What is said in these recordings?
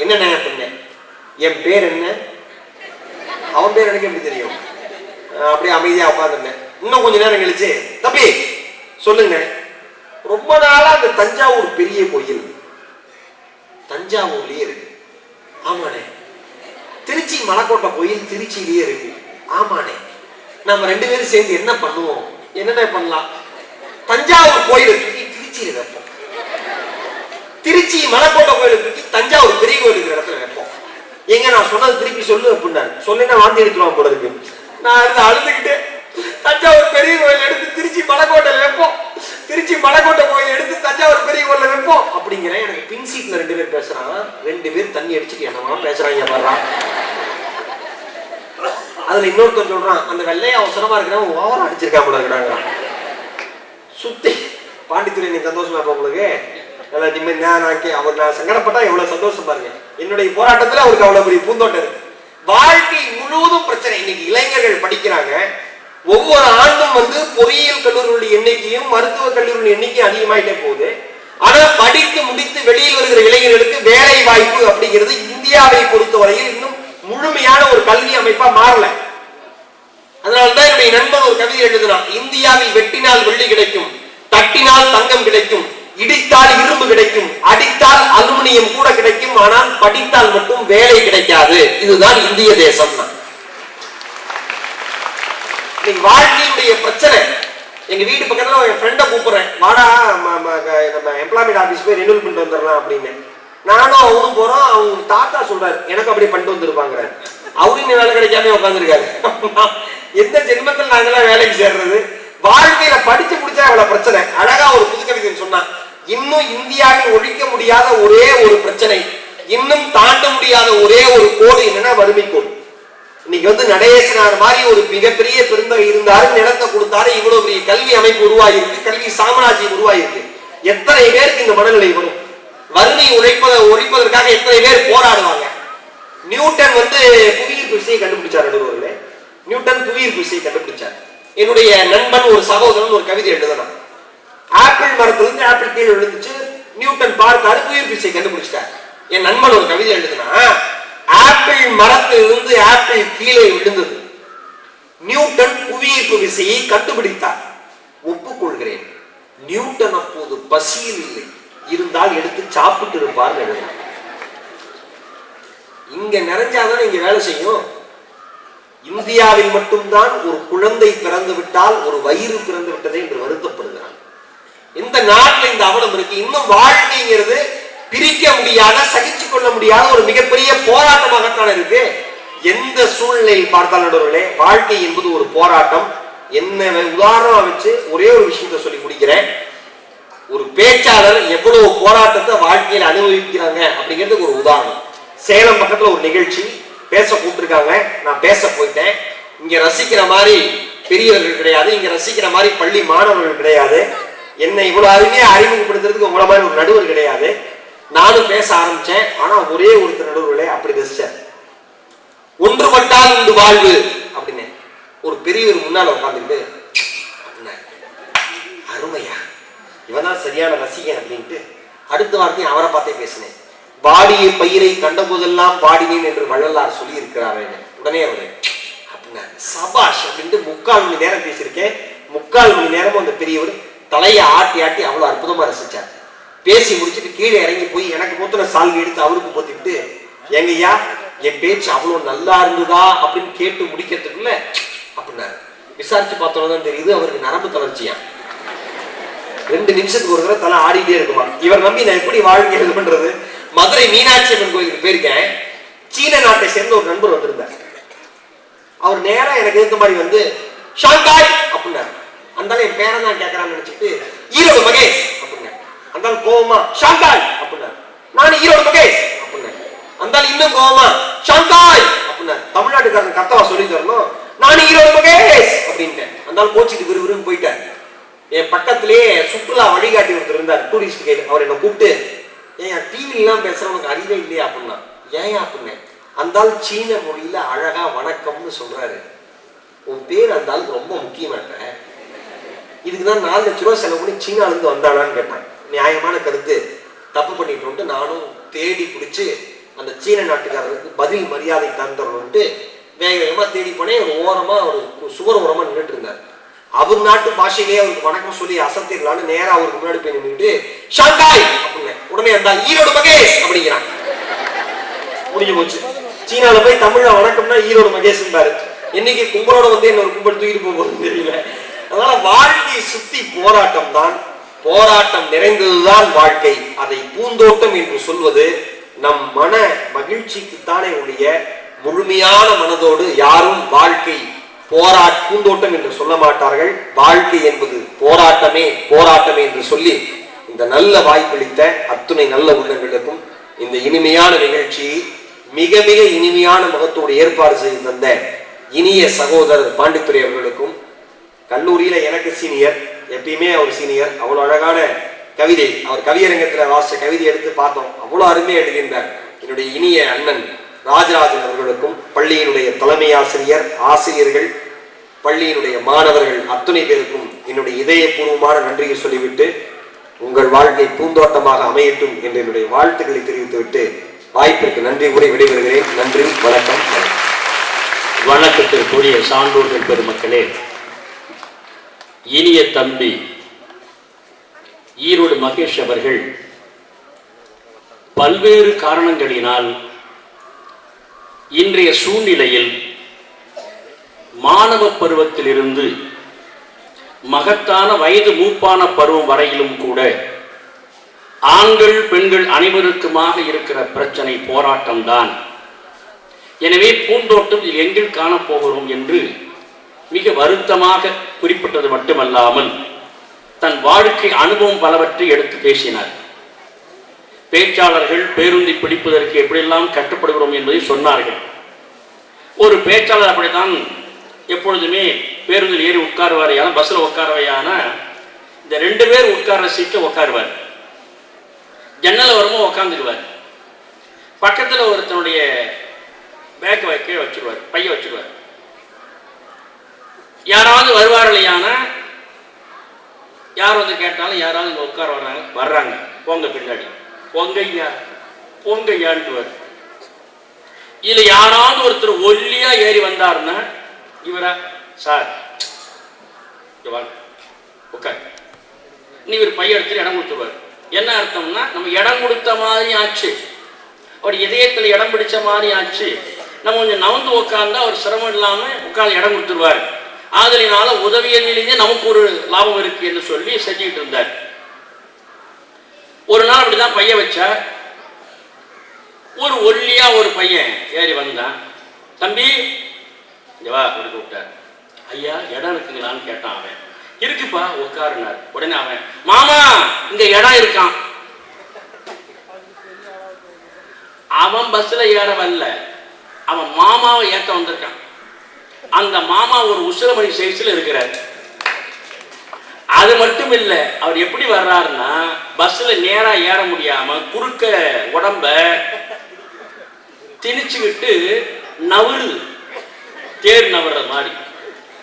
என்னண்ணே அப்படின்னு. என் பேர் என்ன? அவன் பேர் எனக்கு எப்படி தெரியும்? அப்படியே அமைதியா உட்காந்துருந்தேன். இன்னும் கொஞ்ச நேரம் கழிச்சு, தம்பி சொல்லுங்க, ரொம்ப நாளா அந்த தஞ்சாவூர் பெரிய கோயில் தஞ்சாவூர்லயே இருக்கு. ஆமாண்ணே. திருச்சி மலைக்கோட்டை கோயில் திருச்சியிலேயே இருக்கு. ஆமாண்ணே. நம்ம 2 பேரும் சேர்ந்து என்ன பண்ணுவோம்? என்னென்ன பண்ணலாம்? தஞ்சாவூர் கோயிலை தூக்கி திருச்சியில வைப்போம், திருச்சி மலைக்கோட்டை கோயிலை தூக்கி தஞ்சாவூர் பெரிய கோயில் இருக்கிற இடத்துல வைப்போம். எங்க நான் சொன்னது திருப்பி சொல்லு அப்படின்னாரு. சொல்லினா வாந்தி எடுத்துருவான் போல இருக்கு. நான் எடுத்து அழுதுகிட்டு தஞ்சாவூர் பெரிய கோயில் எடுத்து திருச்சி மலைக்கோட்டையில வைப்போம், திருச்சி மலைக்கோட்டை கோயில் எடுத்து தஞ்சாவூர் பெரிய கோயில வைப்போம் அப்படிங்கிறேன். எனக்கு பின் சீட்ல 2 பேர் பேசுறான். 2 பேர் தண்ணி அடிச்சுட்டு என்னமா பேசுறாங்க பாடுறான். அதுல இன்னொருத்தர் சொல்றான், அந்த வெள்ளையா அவசரமா இருக்கிறவன் ஓவரா அடிச்சிருக்கா போல இருக்கிறாங்க. சுத்தி பாண்டித்துறை நீ சந்தோஷமா இருப்ப உங்களுக்கு. நான் சங்கடப்பட்டா எவ்வளவு சந்தோஷம் பாருங்க. என்னுடைய போராட்டத்துல அவருக்கு அவ்வளவு பெரிய பூந்தோட்டம் இருக்கு. வாழ்க்கை முழுவதும் பிரச்சனை. இன்னைக்கு இளைஞர்கள் படிக்கிறாங்க. ஒவ்வொரு ஆண்டும் பொறியியல் கல்லூரிகளுடைய எண்ணிக்கையும் மருத்துவ கல்லூரிகளுடைய எண்ணிக்கையும் அதிகமாயிட்டே போகுது. ஆனா படித்து முடித்து வெளியில் வருகிற இளைஞர்களுக்கு வேலை வாய்ப்பு அப்படிங்கிறது இந்தியாவை பொறுத்தவரையில் இன்னும் முழுமையான ஒரு கல்வி அமைப்பா மாறல. அதனால்தான் என்னுடைய நண்பன் ஒரு கவிதை எழுதினான். இந்தியாவில் வெட்டினால் வெள்ளி கிடைக்கும், தட்டினால் தங்கம் கிடைக்கும், இடித்தால் இரும்பு கிடைக்கும், அடித்தால் அலுமினியம் கூட கிடைக்கும், ஆனால் படித்தால் மட்டும் வேலை கிடைக்காது. இதுதான் இந்திய தேசம். வாழ்க்கையுடைய பிரச்சனை. எங்க வீட்டு பக்கத்துல என் ஃப்ரெண்டை கூப்பிடுறேன், வாடா நம்ம எம்ப்ளாய்மெண்ட் ஆபீஸ் போய் ரெனியூல் பண்ணிட்டு வந்துடலாம் அப்படின்னு. நானும் அவனும் போறோம். அவங்க தாத்தா சொல்றாரு, எனக்கு அப்படியே பண்ணிட்டு வந்துருப்பாங்க. அவரும் இன்னும் வேலை கிடைக்காம உட்காந்துருக்காரு. எந்த ஜென்மத்தில் நாங்கெல்லாம் வேலைக்கு சேர்றது? வாழ்க்கையில படிச்சு முடிச்சா அவ்வளவு பிரச்சனை. அழகா ஒரு புது கவிதை சொன்னான். இன்னும் இந்தியாவில் ஒழிக்க முடியாத ஒரே ஒரு பிரச்சனை, இன்னும் தாண்ட முடியாத ஒரே ஒரு கோடு என்னன்னா வறுமை கோடு. இன்னைக்கு நடேசனார் மாதிரி ஒரு மிகப்பெரிய பெருந்தகை இருந்தாரு, நிலத்தை கொடுத்தாரு, இவ்வளவு பெரிய கல்வி அமைப்பு உருவாயிருக்கு, கல்வி சாம்ராஜ்யம் உருவாயிருக்கு. எத்தனை பேருக்கு இந்த மனநிலை வரும்? வறுமை ஒழிப்பதற்காக எத்தனை பேர் போராடுவாங்க? நியூட்டன் புவியீர்ப்பு விசையை கண்டுபிடிச்சார். நடுவர்களே, நியூட்டன் புவியீர்ப்பு விசையை கண்டுபிடிச்சார். என்னுடைய நண்பன் ஒரு சகோதரன் ஒரு கவிதை எழுதினான். ஆப்பிள் மரத்திலிருந்து ஆப்பிள் கீழே விழுந்துச்சு, நியூட்டன் பார்த்தாரு, புவியீர்ப்பு விசையை கண்டுபிடிச்சிட்டார். என் நண்பன் ஒரு கவிதை எழுதினா, ஆப்பிள் மரத்திலிருந்து ஆப்பிள் கீழே விழுந்தது, நியூட்டன் புவியீர்ப்பு விசையை கண்டுபிடித்தார். ஒப்புக்கொள்கிறேன், நியூட்டன் அப்போது பசியில் இல்லை, இருந்தால் எடுத்து சாப்பிட்டு இருப்பார். இங்க நிறைஞ்சாதான் இங்க வேலை செய்யும். இந்தியாவில் மட்டும்தான் ஒரு குழந்தை பிறந்து விட்டால் ஒரு வயிறு பிறந்து விட்டதை என்று வருத்தப்படுகிறான். இந்த நாட்டில் இந்த அவலம் இருக்கு. இன்னும் வாழ்க்கைங்கிறது பிரிக்க முடியாத, சகிச்சு கொள்ள முடியாத ஒரு மிகப்பெரிய போராட்டமாகத்தான் இருக்கு. எந்த சூழ்நிலையில் பார்த்தாலும் வாழ்க்கை என்பது ஒரு போராட்டம். என்ன உதாரணம் வச்சு ஒரே ஒரு விஷயத்தை சொல்லி முடிக்கிறேன். ஒரு பேச்சாளர் எவ்வளவு போராட்டத்தை வாழ்க்கையில் அனுபவிக்கிறாங்க அப்படிங்கிறதுக்கு ஒரு உதாரணம். சேலம் பக்கத்துல ஒரு நிகழ்ச்சி பேச கூப்பிட்டுருக்காங்க. நான் பேச போயிட்டேன். இங்க ரசிக்கிற மாதிரி பெரியவர்கள் கிடையாது, இங்க ரசிக்கிற மாதிரி பள்ளி மாணவர்கள் கிடையாது, என்னை இவ்வளவு அருமையா அறிமுகப்படுத்துறதுக்கு உங்களை மாதிரி ஒரு நடுவர் கிடையாது. நானும் பேச ஆரம்பிச்சேன். ஆனா ஒரே ஒருத்தர் நடுவர்களே அப்படி ரசிச்சார். ஒன்றுபட்டால் உண்டு வாழ்வு அப்படின்னு ஒரு பெரியவர் முன்னால உட்காந்துக்கிட்டு, அருமையா, இவன்தான் சரியான ரசிகன் அப்படின்ட்டு அடுத்த வார்த்தையும் அவரை பார்த்தே பேசினேன். வாடிய பயிரை கண்ட போதெல்லாம் பாடினேன் என்று வள்ளலார் சொல்லி இருக்கிறார். உடனே அவரு அப்படின்னா சபாஷ் அப்படின்ட்டு 3/4 மணி நேரம் பேசியிருக்கேன். 3/4 மணி நேரமும் அந்த பெரியவர் தலையை ஆட்டி ஆட்டி அவ்வளவு அற்புதமா ரசிச்சார். பேசி முடிச்சுட்டு கீழே இறங்கி போய் எனக்கு போத்துன சால்வி எடுத்து அவருக்கு போத்திட்டு, எங்கய்யா என் பேச்சு அவ்வளவு நல்லா இருந்ததா அப்படின்னு கேட்டு முடிக்கிறதுக்குள்ள அப்படின்னாரு. விசாரிச்சு பார்த்தோம்தான் தெரியுது அவருக்கு நரம்பு தளர்ச்சியா. 2 நிமிஷத்துக்கு ஒரு தடவை தலை ஆடிட்டே இருக்குமா. இவர் நம்பி நான் எப்படி வாழ்க்கை இது பண்றது? மதுரை மீனாட்சி அம்மன் கோயிலுக்கு போயிருக்கேன். சீன நாட்டை சேர்ந்த ஒரு நண்பர் வந்திருந்தார். அவர் நேரம் எனக்கு இருந்த மாதிரி ஷாங்காய் அப்படின்னாரு. அந்தாலும் என் பேரை தான் கேட்கறான்னு நினைச்சிட்டு ஈரோடு மகேஷ் அப்படின்னாரு. அந்தாலும் கோவமா ஷாங்காய் அப்படின்னாரு. நான் ஈரோடு மகேஷ் அப்படின்னாரு. அந்தாலும் இன்னும் கோவமா ஷாங்காய் அப்படின்னாரு. தமிழ்நாட்டுக்காரன் கத்தவா சொல்லி தரணும். நான் ஈரோடு மகேஷ் அப்படின்ட்டேன். அந்தாலும் கோச்சிட்டு விறுவிறுன்னு போயிட்டார். என் பக்கத்திலேயே சுற்றுலா வழிகாட்டி ஒருத்தர் இருந்தார், டூரிஸ்ட் கைடு. அவர் என்ன கூப்பிட்டு, ஏன் டிவிலாம் பேசுறவனுக்கு அறிவே இல்லையா அப்படின்னா. ஏன் அப்படின்னு, அந்தால் சீன மொழியில அழகா வணக்கம்னு சொல்றாரு. உன் பேர் அந்தாலும் ரொம்ப முக்கியமாட்ட, இதுக்குதான் 4 லட்ச ரூபா செலவு பண்ணி சீனால இருந்து வந்தாளான்னு கேட்டான். நியாயமான கருத்து. தப்பு பண்ணிட்டு நானும் தேடி பிடிச்சு அந்த சீன நாட்டுக்காரருக்கு பதில் மரியாதை தந்துடணும்ட்டு வேக வேகமாக தேடி போனேன். ஒரு ஓரமாக ஒரு சுவர் ஓரமாக நின்றுட்டு இருந்தார். அவர் நாட்டு பாஷையிலேயே அவருக்கு வணக்கம் சொல்லி அசத்திடலான்னு நேராக அவருக்கு முன்னாடி போய் நின்றுட்டு ஷாங்காய் அப்படிங்க. உடனே அந்த ஈரோடு மகேஷ் அப்படிங்கிறான். முடிஞ்சு போச்சு. சீனாவில் போய் தமிழ்ல வணக்கம்னா ஈரோடு மகேஷ் பாரு. என்னைக்கு கும்பலோட வந்து என்ன ஒரு கும்பல் தூக்கிட்டு போகுதுன்னு தெரியல. அதனால வாழ்க்கையை சுத்தி போராட்டம் தான், போராட்டம் நிறைந்ததுதான் வாழ்க்கை. அதை பூந்தோட்டம் என்று சொல்வது நம் மன மகிழ்ச்சிக்குத்தானே உடைய முழுமையான மனதோடு யாரும் வாழ்க்கை பூந்தோட்டம் என்று சொல்ல மாட்டார்கள். வாழ்க்கை என்பது போராட்டமே போராட்டமே என்று சொல்லி இந்த நல்ல வாய்ப்பளித்த அத்துணை நல்ல உள்ளங்களுக்கும் இந்த இனிமையான நிகழ்ச்சியை மிக மிக இனிமையான முகத்தோடு ஏற்பாடு செய்து தந்த இனிய சகோதரர் பாண்டித்துரை அவர்களுக்கும், கல்லூரியில எனக்கு சீனியர், எப்பயுமே அவர் சீனியர், அவ்வளவு அழகான கவிதை, அவர் கவியரங்கத்தில் வாசித்த கவிதை எடுத்து பார்த்தோம், அவ்வளவு அருமையாக எழுதியிருந்தார். என்னுடைய இனிய அண்ணன் ராஜராஜன் அவர்களுக்கும், பள்ளியினுடைய தலைமை ஆசிரியர், ஆசிரியர்கள், பள்ளியினுடைய மாணவர்கள் அத்துணை பேருக்கும் என்னுடைய இதயபூர்வமான நன்றியை சொல்லிவிட்டு, உங்கள் வாழ்க்கை பூந்தோட்டமாக அமையட்டும் என்று என்னுடைய வாழ்த்துக்களை தெரிவித்துவிட்டு வாய்ப்பிற்கு நன்றி கூறி விடைபெறுகிறேன். நன்றி, வணக்கம். வணக்கத்திற்குரிய சான்றோர்கள் பெருமக்களே, இனிய தம்பி ஈரோடு மகேஷ் அவர்கள் பல்வேறு காரணங்களினால் இன்றைய சூழ்நிலையில் மாணவ பருவத்திலிருந்து மகத்தான வயது மூப்பான பருவம் வரையிலும் கூட ஆண்கள் பெண்கள் அனைவருக்குமாக இருக்கிற பிரச்சனை போராட்டம்தான். எனவே பூந்தோட்டம் எங்கில் காணப்போகிறோம் என்று மிக வருத்தமாக குறிப்பிட்டது மட்டுமல்லாமல் தன் வாழ்க்கை அனுபவம் பலவற்றை எடுத்து பேசினார். பேச்சாளர்கள் பேருந்தை பிடிப்பதற்கு எப்படியெல்லாம் கட்டுப்படுகிறோம் என்பதை சொன்னார்கள். ஒரு பேச்சாளர் அப்படித்தான் எப்பொழுதுமே பேருந்தில் ஏறி உட்காருவாரையான, பஸ்ஸில் உட்காரவையான இந்த 2 பேர் உட்கார சீட்டில் உட்காருவார். ஜன்னல் வரமும் உட்காந்துக்குவார். பக்கத்தில் ஒருத்தனுடைய பேக் வைக்க வச்சுருவார், பைய வச்சுருவார். யாராவது வருவார்களையான, யார் வந்து கேட்டாலும் யாராவது இங்கே உட்கார வர்றாங்க, போங்க பின்னாடி, பொங்கையா பொங்கையான்ட்டுவார். இதுல யாராவது ஒருத்தர் ஒல்லியா ஏறி வந்தாருன்னா இவரா, சார் உட்கார், நீ ஒரு பைய எடுத்துட்டு இடம் கொடுத்துருவார். என்ன அர்த்தம்னா, நம்ம இடம் கொடுத்த மாதிரி ஆச்சு, அவர் இதயத்தில் இடம் பிடிச்ச மாதிரி ஆச்சு, நம்ம கொஞ்சம் நவந்து உட்கார்ந்தா அவர் சிரமம் இல்லாம உட்கார்ந்து இடம் கொடுத்துருவார். ஆதலினால உதவியதிலேயே நமக்கு ஒரு லாபம் இருக்கு என்று சொல்லி செஞ்சுக்கிட்டு இருந்தார். ஒரு நாள் அப்படிதான் பைய வச்சார். ஒரு ஒல்லியா ஒரு பையன் ஏறி வந்தான். தம்பி வா கொடுக்க விட்டார். ஐயா இடம் இருக்குங்களான்னு கேட்டான். அவன் இருக்குப்பா உட்காருனார். உடனே அவன், மாமா இங்க இடம் இருக்கான். அவன் பஸ்ல ஏற வரல, அவன் மாமாவை ஏற்ற வந்திருக்கான். அந்த மாமா ஒரு உசிரமணி சைஸ்ல இருக்கிறார். அது மட்டும் இல்ல, அவர் எப்படி வர்றாருன்னா, பஸ்ல நேரா ஏற முடியாம குறுக்க உடம்ப திணிச்சுக்கிட்டு நவரு, தேர் நவர்ற மாதிரி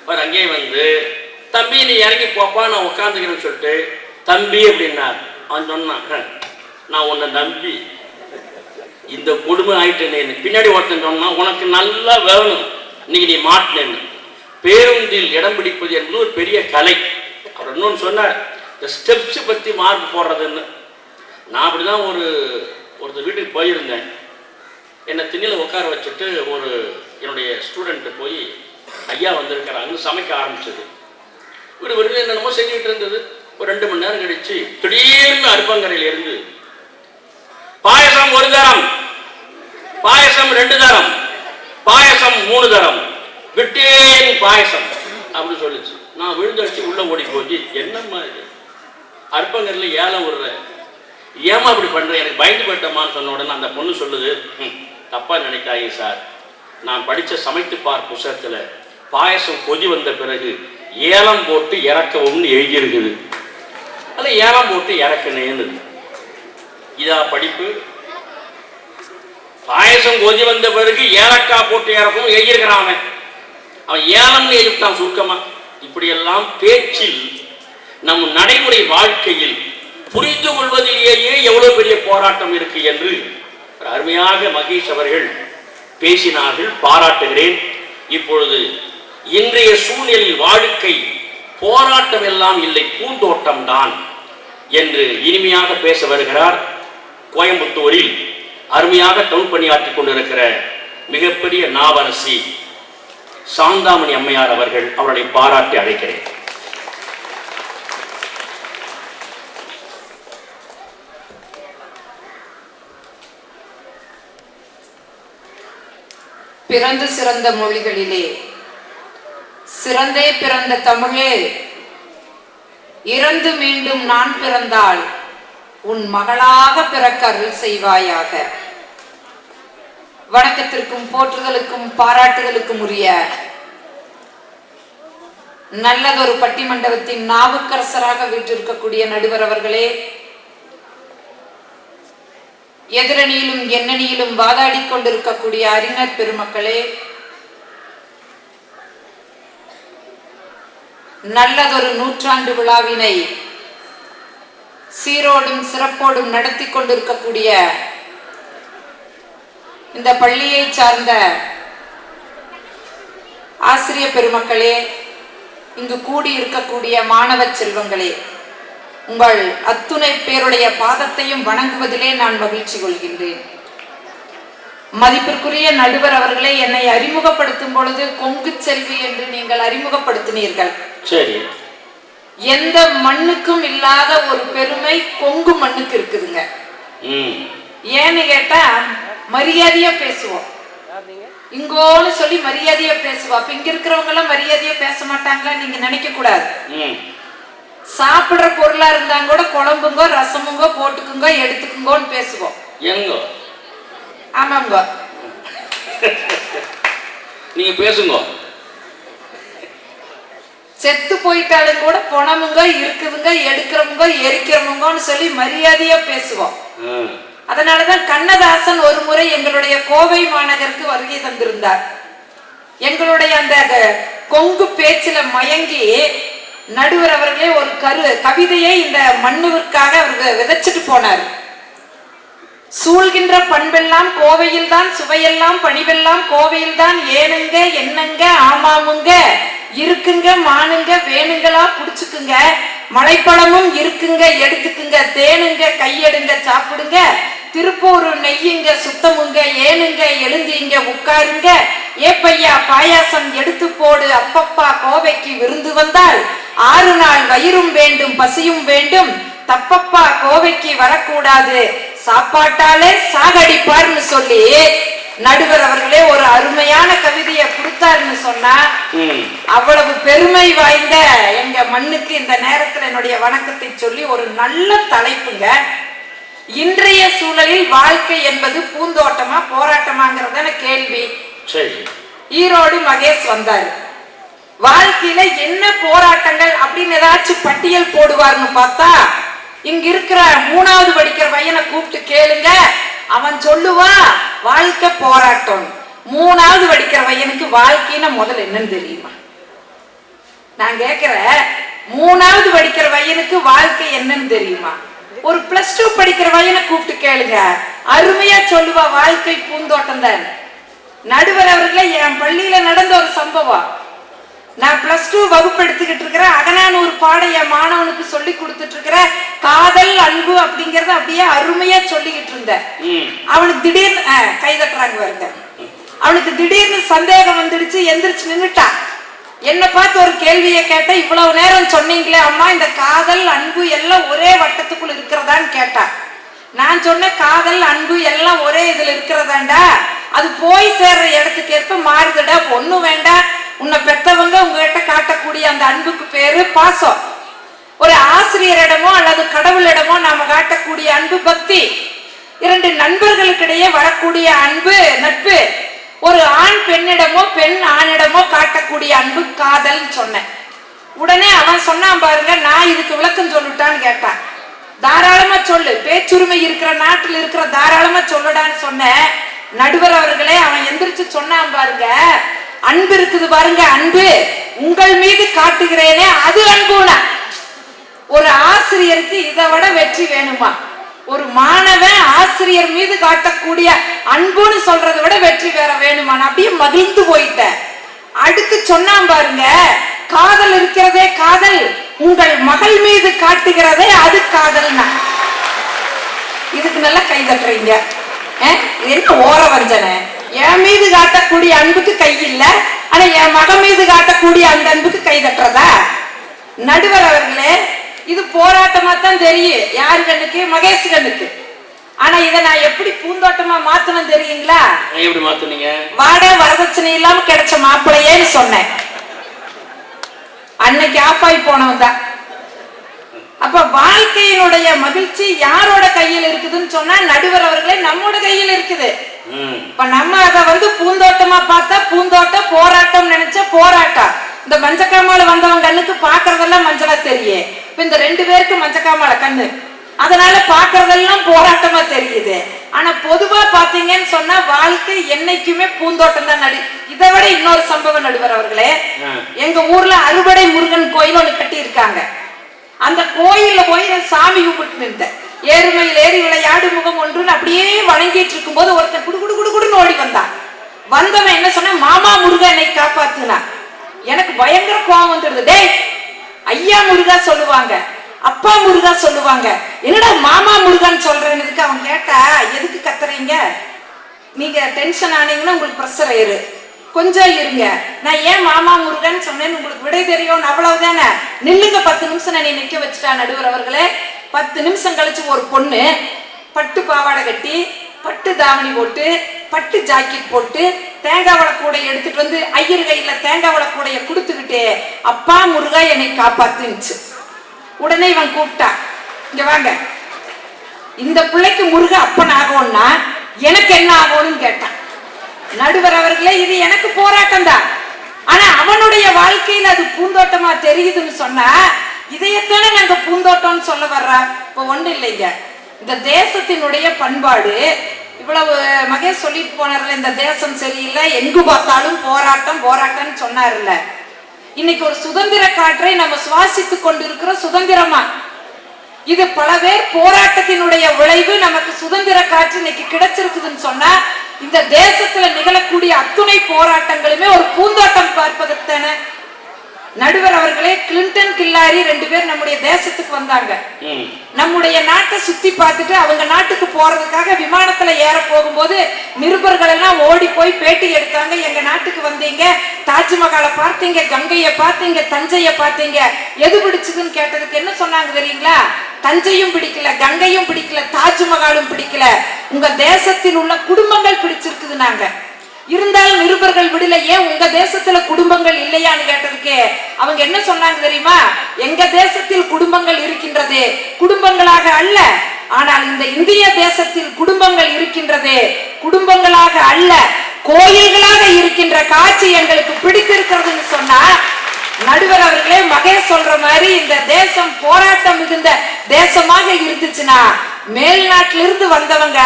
அவர் அங்கே வந்து, தம்பி நீ இறங்கி போப்பா நான் உட்காந்துக்கிறேன்னு சொல்லிட்டு, தம்பி அப்படின்னார். அவன் சொன்னான், நான் உன்னை நம்பி இந்த கொடுமை ஆயிட்டேன்னு. பின்னாடி ஒருத்தன் சொன்னா, உனக்கு நல்லா வேணும், இன்னைக்கு நீ மாட்டினேன்னு. பேருந்தில் இடம் பிடிப்பது என்பது ஒரு பெரிய கலை. அவர் இன்னொன்று சொன்னார், இந்த ஸ்டெப்ஸ் பற்றி மார்க் போடுறதுன்னு. நான் அப்படிதான் ஒருத்தர் வீட்டுக்கு போயிருந்தேன். என்னை திண்ணில் உட்கார வச்சுட்டு என்னுடைய ஸ்டூடெண்ட்டு போய், ஐயா வந்திருக்கிறாங்கன்னு சமைக்க ஆரம்பிச்சது. ஒரு என்னென்னமோ செஞ்சுக்கிட்டு இருந்தது. ஒரு 2 மணி நேரம் கழிச்சு திடீர்னு அடுப்பங்கரையில் இருந்து, பாயசம் 1 தரம், பாயசம் 2 தரம், பாயசம் 3 தரம், விட்டேன் பாயசம் அப்படின்னு சொல்லிச்சு. நான் விழுந்தடிச்சு உள்ள ஓடி போய், என்னம்மா இது அடுப்பங்கரையில் ஏலம் விடுற, ஏமா அப்படி பண்றேன், எனக்கு பயந்து போயிட்டமான்னு சொன்ன உடனே அந்த பொண்ணு சொல்லுது, தப்பா நினைக்காதீங்க சார், நான் படித்த சமைத்து பார் புத்தகத்தில் பாயசம் கொதி வந்த பிறகு ஏலம் போட்டு இறக்கவும்னு எழுதியிருக்குது. அதில் ஏலம் போட்டு இறக்கணுன்னு இதா படிப்பு. பாயசம் கொதி வந்த பிறகு ஏலக்காய் போட்டு இறக்கவும் எழுதியிருக்கிறான். அவன் ஏலம்னு எழுதிட்டான் சுருக்கமா. இப்படியெல்லாம் பேச்சில், நம் நடைமுறை வாழ்க்கையில் புரிந்து கொள்வதிலேயே எவ்வளவு பெரிய போராட்டம் இருக்கு என்று அருமையாக மகேஷ் அவர்கள் பேசினார்கள், பாராட்டுகிறேன். இப்பொழுது இன்றைய சூழ்நிலையில் வாழ்க்கை போராட்டம் எல்லாம் இல்லை, பூந்தோட்டம் தான் என்று இனிமையாக பேச வருகிறார். கோயம்புத்தூரில் அருமையாக தொழில் பணியாற்றிக் கொண்டிருக்கிற மிகப்பெரிய நாவரசி சாந்தாமணி அம்மையார் அவர்கள், அவர்களை பாராட்டி அழைக்கிறேன். பிறந்து சிறந்த மொழிகளிலே சிறந்தே பிறந்த தமிழே, இறந்து மீண்டும் நான் பிறந்தால் உன் மகளாக பிறக்க அருள் செய்வாயாக. வணக்கத்திற்கும் போற்றுதலுக்கும் பாராட்டுதலுக்கும் உரிய நல்லதொரு பட்டிமண்டபத்தின் நாவுக்கரசராக வீற்றிருக்கக்கூடிய நடுவர் அவர்களே, எதிரணியிலும் எண்ணணியிலும் வாதாடி கொண்டிருக்கக்கூடிய அறிஞர் பெருமக்களே, நல்லதொரு நூற்றாண்டு விழாவினை சீரோடும் சிறப்போடும் நடத்தி கொண்டிருக்கக்கூடிய இந்த பள்ளியை சார்ந்த ஆசிரியர் பெருமக்களே, இங்கு கூடி இருக்கக்கூடிய மாணவ செல்வங்களே, உங்கள் அத்துணை பேருடைய பாதத்தையும் வணங்குவதிலே நான் மகிழ்ச்சி கொள்கின்றேன். மதிப்பிற்குரிய நடுவர் அவர்களே, என்னை அறிமுகப்படுத்தும் பொழுது கொங்கு செல்வி என்று நீங்கள் அறிமுகப்படுத்தினீர்கள். சரி, எந்த மண்ணுக்கும் இல்லாத ஒரு பெருமை கொங்கு மண்ணுக்கு இருக்குதுங்க. ஏன்னு கேட்டா மரியாதையா பேசுவோம், இங்கோன்னு சொல்லி மரியாதையா பேசுவோம். அப்ப இங்க இருக்கிறவங்க எல்லாம் மரியாதையா பேச மாட்டாங்களா நீங்க நினைக்க கூடாது. சாப்பிடுற பொருளா இருந்தாங்க கூட குழம்புங்கோ ரசமுங்கோ போட்டுக்குங்கோ எடுத்துக்குங்கோன்னு பேசுவோம். எங்கோ ஆமாங்க, நீங்க பேசுங்க. செத்து போயிட்டாலும் கூட பொணமுங்க இருக்குதுங்க எடுக்கிறவங்க எரிக்கிறவங்கன்னு சொல்லி மரியாதையா பேசுவோம். அதனாலதான் கண்ணதாசன் ஒரு முறை எங்களுடைய கோவை மாநகருக்கு வருகை தந்திருந்தார். எங்களுடைய அந்த கொங்கு பேச்சில மயங்கி நடுவர் அவர்களே ஒரு கவிதையை இந்த மண்ணுவிற்காக அவர் விதைச்சிட்டு போனார். சூழ்கின்ற பண்பெல்லாம் கோவையில் தான், சுவையெல்லாம் பணிவெல்லாம் கோவையில் தான், ஏனுங்க என்னங்க ஆமாமுங்க இருக்குங்க மானுங்க வேணுங்களா புடிச்சுக்குங்க, மலைப்பழமும் இருக்குங்க எடுத்துக்குங்க, தேனுங்க கையெடுங்க சாப்பிடுங்க, திருப்பூர் நெய்யுங்க சுத்தமுங்க, ஏனுங்க எழுந்திங்க உட்காருங்க, ஏப்பையா பாயாசம் எடுத்து போடு, அப்பப்பா கோவைக்கு விருந்து வந்தால் 6 நாள் வயிறும் வேண்டும் பசியும் வேண்டும், தப்பப்பா கோவைக்கு வரக்கூடாது சாப்பாட்டாலே சாகடிப்பார்னு சொல்லி நடுவர் அவர்களே ஒரு அருமையான கவிதையை கொடுத்தாருன்னு சொன்னா, அவ்வளவு பெருமை வாய்ந்த எங்க மண்ணுக்கு இந்த நேரத்தில் என்னுடைய வணக்கத்தை சொல்லி ஒரு நல்ல தலைப்புங்க. இன்றைய சூழலில் வாழ்க்கை என்பது பூந்தோட்டமா போராட்டமாங்கிறதான கேள்வி. ஈரோடு மகேஷ் வந்தாரு, வாழ்க்கையில என்ன போராட்டங்கள் அப்படின்னு ஏதாச்சும் பட்டியல் போடுவார்னு பார்த்தா, இங்க இருக்கிற 3வது படிக்கிற பையனை கூப்பிட்டு கேளுங்க, அவன் சொல்லுவா வாழ்க்கை போராட்டம். 3வது படிக்கிற பையனுக்கு வாழ்க்கைன்னா முதல்ல என்னன்னு தெரியுமா? நான் கேட்கிறேன், 3வது படிக்கிற பையனுக்கு வாழ்க்கை என்னன்னு தெரியுமா? ஒரு +2 படிக்கிற பையனை கூப்பிட்டு கேளுங்க, அருமையா சொல்லுவா வாழ்க்கை பூந்தோட்டம் தான். நடுவர் அவர்களே, என் பள்ளியில நடந்த ஒரு சம்பவம். நான் +2 வகுப்பு எடுத்துக்கிட்டு இருக்கிறேன், அகநானூறு பாடம் என் மாணவனுக்கு சொல்லி கொடுத்துட்டு இருக்கிறேன். காதல் அன்பு அப்படிங்கறத அப்படியே அருமையா சொல்லிக்கிட்டு இருந்தேன். அவனுக்கு திடீர்னு கைதட்டுறாங்க வருங்க, அவனுக்கு திடீர்னு சந்தேகம் வந்துடுச்சு, எந்திரிச்சு நின்னுட்டான். என்ன பார்த்து ஒரு கேள்வியை கேட்ட, இவ்வளவு நேரம் சொன்னீங்களே அம்மா, இந்த காதல் அன்பு எல்லாம் ஒரே வட்டத்துக்குள் இருக்கிறதான்னு கேட்டான். நான் சொன்ன காதல் அன்பு எல்லாம் ஒரே இதுல இருக்கிறதாண்டா, அது போய் சேர்ற இடத்துக்கு ஏற்ப மாறுதுடா, பொண்ணு வேண்டாம், உன்னை பெற்றவங்க உங்ககிட்ட காட்டக்கூடிய அந்த அன்புக்கு பேரு பாசம். ஒரு ஆசிரியரிடமோ அல்லது கடவுளிடமோ நாம காட்டக்கூடிய அன்பு பக்தி. 2 நண்பர்களுக்கிடையே வரக்கூடிய அன்பு நட்பு. ஒரு ஆண் பெண்ணிடமோ பெண் ஆணிடமோ காட்டக்கூடிய அன்பு காதல் சொன்னேன். உடனே அவன் சொன்னான் பாருங்க, நான் இதுக்கு விளக்கம் சொல்லிட்டான்னு கேட்டான். தாராளமா சொல்லு, பேச்சுரிமை இருக்கிற நாட்டில் இருக்கிற தாராளமா சொல்லடான்னு சொன்னேன். நடுவர் அவர்களே, அவன் எந்திரிச்சு சொன்னான் பாருங்க, அன்பு இருக்குது பாருங்க, அன்பு உங்கள் மீது காட்டுகிறேனே அது அன்புனா. ஒரு ஆசிரியருக்கு இதை விட வெற்றி வேணுமா? ஒரு மாணவன் ஆசிரியர் மீது காட்டக்கூடிய அன்புன்னு சொல்றதை விட வெற்றி வேற வேணுமா? நான் அப்படியே மகிழ்ந்து போயிட்டேன். அடுத்து சொன்னான் பாருங்க, காதல் இருக்கிறதே காதல், உங்கள் மகள் மீது காட்டுகிறதே அது காதல்னா. இதுக்கு நல்லா கை தட்டுறீங்க. என்ன ஓர வஞ்சனை? என் மீது காட்டக்கூடிய அன்புக்கு கை இல்ல, ஆனா என் மகன் மீது காட்டக்கூடிய அந்த அன்புக்கு கை தட்டுறதா? நடுவர் அவர்களே, இது போராட்டமா தான் தெரியும் யாரு கண்ணுக்கு? மகேஷ் கண்ணுக்கு. ஆனா இதை நான் எப்படி பூந்தோட்டமா மாத்தணும் தெரியுங்களா? எப்படி மாத்துனீங்க? வாடகை வரதட்சணை இல்லாம கிடைச்ச மாப்பிள்ளையேன்னு சொன்னேன். அன்னைக்கு ஆப்பாய் போனவன் தான். அப்ப வாழ்க்கையினுடைய மகிழ்ச்சி யாரோட கையில் இருக்குதுன்னு சொன்னா, நடுவர் அவர்களே, நம்மோட கையில் இருக்குது. இப்ப நம்ம அதை பூந்தோட்டமா பார்த்தா பூந்தோட்டம், போராட்டம் நினைச்ச போராட்டம். இந்த மஞ்சக்காமால வந்தவங்க கண்ணுக்கு பாக்குறதெல்லாம் மஞ்சளா தெரியும். இப்ப இந்த 2 பேருக்கு மஞ்சக்காமால கண்ணு, அதனால பாக்குறதெல்லாம் போராட்டமா தெரியுது. ஆனா பொதுவா பாத்தீங்கன்னு சொன்னா வாழ்க்கை என்னைக்குமே பூந்தோட்டம் தான். இதை விட இன்னொரு சம்பவம் நடுவர் அவர்களே, எங்க ஊர்ல அறுபடை முருகன் கோயில் ஒண்ணு கட்டி இருக்காங்க. அந்த கோயில்ல போய் சாமி கும்பிட்டு நின்றேன். ஏறுமையில் ஏறி விளையாடு முகம் ஒன்றுன்னு அப்படியே வணங்கிட்டு இருக்கும் போது ஒருத்தன் குடு குடு குடு குடுன்னு ஓடி வந்தான். வந்தவன் என்ன சொன்ன, மாமா முருகன் என்னை காப்பாத்துனா. எனக்கு பயங்கர கோபம் வந்துடுது. டேய், ஐயா முருகா சொல்லுவாங்க, அப்பா முருகா சொல்லுவாங்க, என்னடா மாமா முருகான்னு சொல்றேன்னு. அவன் கேட்டா, எதுக்கு கத்துறீங்க? நீங்க டென்ஷன் ஆனீங்கன்னா உங்களுக்கு பிரஷர் ஏறு, கொஞ்சம் இருங்க. நான் ஏன் மாமா முருகன் சொன்னேன்னு உங்களுக்கு விடை தெரியும், அவ்வளவுதானே. நில்லுங்க 10 நிமிஷம் நீ நிக்க வச்சுட்டா நடுவர் அவர்களே. 10 நிமிஷம் கழிச்சு ஒரு பொண்ணு பட்டு பாவாடை கட்டி, பட்டு தாவணி போட்டு, பட்டு ஜாக்கெட் போட்டு, தேங்காய் வளக்கூடைய எடுத்துட்டு வந்து ஐயர் கையில தேங்காய் வளக்கூடைய கொடுத்துக்கிட்டே, அப்பா முருகா என்னை காப்பாத்துச்சு. உடனே இவன் கூப்பிட்டா, இங்க வாங்க, இந்த பிள்ளைக்கு முருக அப்பன் ஆகும்னா எனக்கு என்ன ஆகும்னு கேட்டான். நடுவர் அவர்களே, இது எனக்கு போராட்டம் தான். ஆனா அவனுடைய வாழ்க்கையில அது பூந்தோட்டமா தெரியுதுன்னு சொன்னா, இதையத்தானே நாங்க பூந்தோட்டம்னு சொல்ல வர்றா. இப்ப ஒண்ணு இல்லைங்க, இந்த தேசத்தினுடைய பண்பாடு இவ்வளவு மகேஷ் சொல்லிட்டு போனார்ல, இந்த தேசம் சரியில்லை, எங்கு பார்த்தாலும் போராட்டம் போராட்டம்னு சொன்னார்ல. இன்னைக்கு ஒரு சுதந்திர காற்றை நம்ம சுவாசித்துக் கொண்டிருக்கிற சுதந்திரமா? இது பல பேர் போராட்டத்தினுடைய விளைவு. நமக்கு சுதந்திர காற்று இன்னைக்கு கிடைச்சிருக்குதுன்னு சொன்னா, இந்த தேசத்துல நிகழக்கூடிய அத்துணை போராட்டங்களுமே ஒரு பூந்தோட்டம் பார்ப்பதற்கான. நடுவர் அவர்களே, கிளின்டன் கில்லாரி 2 பேர் நம்முடைய தேசத்துக்கு வந்தாங்க. நம்முடைய நாட்டை சுத்தி பார்த்துட்டு அவங்க நாட்டுக்கு போறதுக்காக விமானத்துல ஏற போகும்போது நிருபர்கள் எல்லாம் ஓடி போய் பேட்டி எடுத்தாங்க. எங்க நாட்டுக்கு வந்தீங்க, தாஜ்மஹாலை பார்த்தீங்க, கங்கையை பார்த்தீங்க, தஞ்சையை பார்த்தீங்க, எது பிடிச்சதுன்னு கேட்டதுக்கு என்ன சொன்னாங்க தெரியுங்களா? தஞ்சையும் பிடிக்கல, கங்கையும் பிடிக்கல, தாஜ்மஹாலும் பிடிக்கல, உங்க தேசத்தில் உள்ள குடும்பங்கள் பிடிச்சிருக்குது. நாங்க இருந்தாலும் நிருபர்கள் விடல. ஏன் உங்க தேசத்துல குடும்பங்கள் இல்லையான்னு கேட்டதுக்கு அவங்க என்ன சொன்னாங்க தெரியுமா? எங்க தேசத்தில் குடும்பங்கள் இருக்கின்றது, குடும்பங்களாக அல்ல, ஆனால் இந்த இந்திய தேசத்தில் குடும்பங்கள் இருக்கின்றது, குடும்பங்களாக அல்ல, கோயில்களாக இருக்கின்ற காட்சி எங்களுக்கு பிடித்திருக்கிறதுன்னு சொன்னா, நடுவர் அவர்களே, மகேஷ் சொல்ற மாதிரி இந்த தேசம் போராட்டம் மிகுந்த தேசமாக இருந்துச்சுன்னா, மேல்நாட்டிலிருந்து வந்தவங்க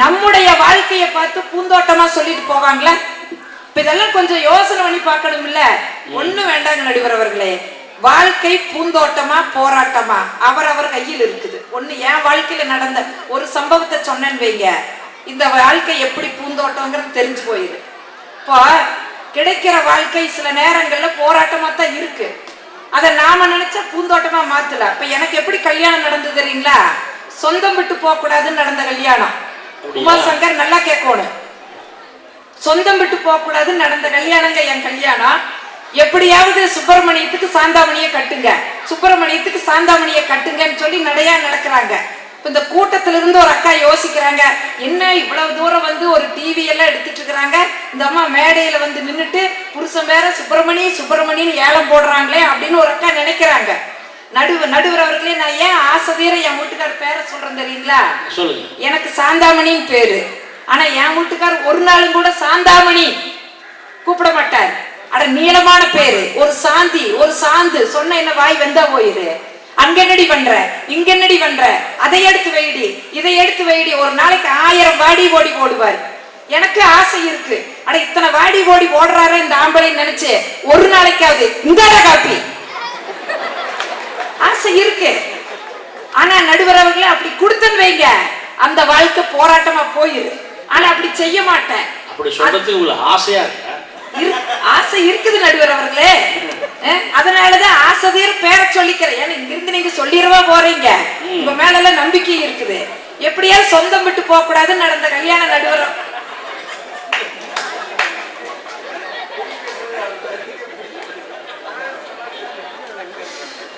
நம்முடைய வாழ்க்கையை பார்த்து பூந்தோட்டமா சொல்லிட்டு போவாங்களா? இப்ப இதெல்லாம் கொஞ்சம் யோசனை பண்ணி பார்க்கணும் இல்ல? ஒண்ணு வேண்டாங்க நடுவர் அவர்களே, வாழ்க்கை பூந்தோட்டமா போராட்டமா அவரவர் கையில் இருக்குது. ஒண்ணு என் வாழ்க்கையில நடந்த ஒரு சம்பவத்தை சொன்னேன்னு வைங்க, இந்த வாழ்க்கை எப்படி பூந்தோட்டம்ங்கிறது தெரிஞ்சு போயிரு. இப்போ கிடைக்கிற வாழ்க்கை சில நேரங்கள்ல போராட்டமா தான் இருக்கு. அதை நாம நினைச்சா பூந்தோட்டமா மாத்தல. இப்ப எனக்கு எப்படி கல்யாணம் நடந்தது தெரியுங்களா? சொந்தம் விட்டு போக கூடாதுன்னு நடந்த கல்யாணம். உமாசங்கர் நல்லா கேட்கணும். சொந்தம் விட்டு போக கூடாதுன்னு நடந்த கல்யாணங்க என் கல்யாணம். எப்படியாவது சுப்பிரமணியத்துக்கு சாந்தாமணியை கட்டுங்க, சுப்பிரமணியத்துக்கு சாந்தாமணியை கட்டுங்கன்னு சொல்லி நடையா நடக்கிறாங்க. இந்த கூட்டத்துல இருந்து ஒரு அக்கா யோசிக்கிறாங்க, என்ன இவ்வளவு தூரம் ஒரு டிவி எல்லாம் எடுத்துட்டு இருக்கிறாங்க, இந்த அம்மா மேடையில நின்னுட்டு புருஷன் வேற சுப்பிரமணியன்னு ஏலம் போடுறாங்களே அப்படின்னு ஒரு அக்கா நினைக்கிறாங்க. நடுவர் அவர்களே, நான் ஏன் ஆசைதீர என் வீட்டுக்கார் பேரை சொல்றேன் தெரியுங்களா? எனக்கு சாந்தாமணின்னு பேரு. ஆனா என் வீட்டுக்கார் ஒரு நாளும் கூட சாந்தாமணி கூப்பிட மாட்டார். அட நீளமான பேரு, ஒரு சாந்தி, ஒரு சாந்து சொன்ன என்ன வாய் வெந்தா போயிரு. அங்க என்னடி பண்ற, இங்க என்னடி பண்ற, அதை எடுத்து வைடி, இதை எடுத்து வைடி. ஒரு நாளைக்கு 1000 வாடி ஓடி போடுவார். எனக்கு ஆசை இருக்கு, அட இத்தனை வாடி ஓடி ஓடுறாரு இந்த ஆம்பளை நினைச்சு ஒரு நாளைக்காவது இந்த காப்பி ஆசை இருக்கு. ஆனா நடுவர் அவர்களே அப்படி கொடுத்தன்னு வைங்க, அந்த வாழ்க்கை போராட்டமா போயிரு. ஆனா அப்படி செய்ய மாட்டேன். அப்படி சொல்றதுக்கு உங்களுக்கு ஆசையா இருக்கா? ஆசை இருக்குது நடுவர் அவர்களே. அதனாலதான் ஆசையர் பேரை சொல்லிக்கிறேன். ஏன்னா இங்கிருந்து நீங்க சொல்லிடவா போறீங்க, உங்க மேல எல்லாம் நம்பிக்கை இருக்குது. எப்படியா சொந்தம் விட்டு போக கூடாதுன்னு நடந்த கல்யாண நடுவர்.